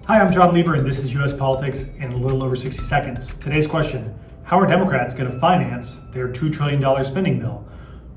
Hi, I'm Jon Lieber, and this is U.S. Politics in a little over 60 seconds. Today's question: how are Democrats going to finance their $2 trillion spending bill?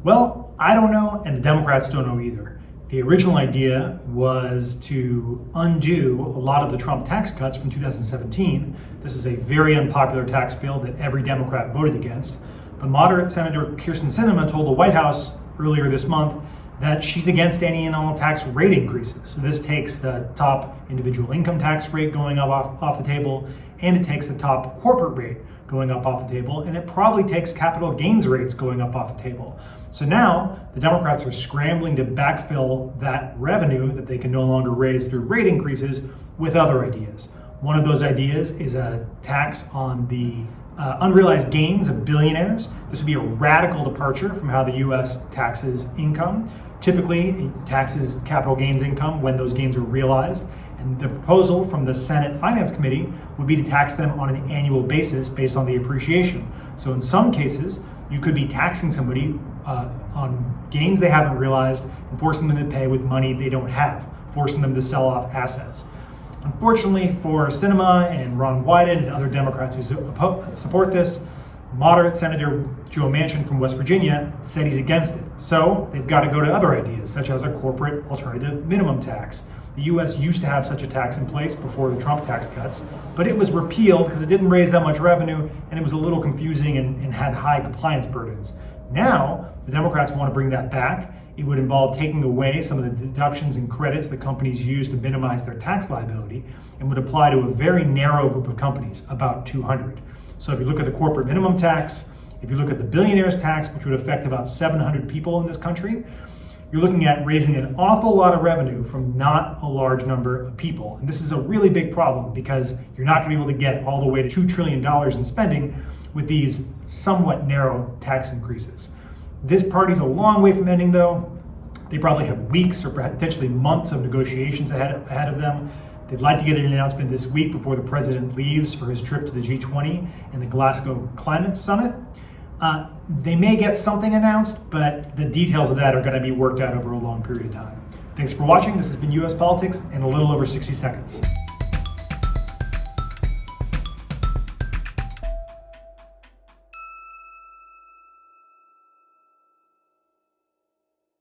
Well, I don't know, and the Democrats don't know either. The original idea was to undo a lot of the Trump tax cuts from 2017. This is a very unpopular tax bill that every Democrat voted against. But moderate Senator Kyrsten Sinema told the White House earlier this month that she's against any and all tax rate increases. So this takes the top individual income tax rate going up off the table, and it takes the top corporate rate going up off the table, and it probably takes capital gains rates going up off the table. So now the Democrats are scrambling to backfill that revenue that they can no longer raise through rate increases with other ideas. One of those ideas is a tax on the unrealized gains of billionaires. This would be a radical departure from how the U.S. taxes income. Typically, it taxes capital gains income when those gains are realized. And the proposal from the Senate Finance Committee would be to tax them on an annual basis based on the appreciation. So in some cases, you could be taxing somebody on gains they haven't realized and forcing them to pay with money they don't have, forcing them to sell off assets. Unfortunately for Sinema and Ron Wyden and other Democrats who support this, moderate Senator Joe Manchin from West Virginia said he's against it. So they've got to go to other ideas, such as a corporate alternative minimum tax. The U.S. used to have such a tax in place before the Trump tax cuts, but it was repealed because it didn't raise that much revenue and it was a little confusing and had high compliance burdens. Now, the Democrats want to bring that back. It would involve taking away some of the deductions and credits that companies use to minimize their tax liability and would apply to a very narrow group of companies, about 200. So if you look at the corporate minimum tax, if you look at the Billionaires tax, which would affect about 700 people in this country, you're looking at raising an awful lot of revenue from not a large number of people. And this is a really big problem because you're not going to be able to get all the way to $2 trillion in spending with these somewhat narrow tax increases. This party's a long way from ending, though. They probably have weeks or potentially months of negotiations ahead of them. They'd like to get an announcement this week before the president leaves for his trip to the G20 and the Glasgow Climate Summit. They may get something announced, but the details of that are going to be worked out over a long period of time. Thanks for watching. This has been U.S. Politics in a little over 60 seconds.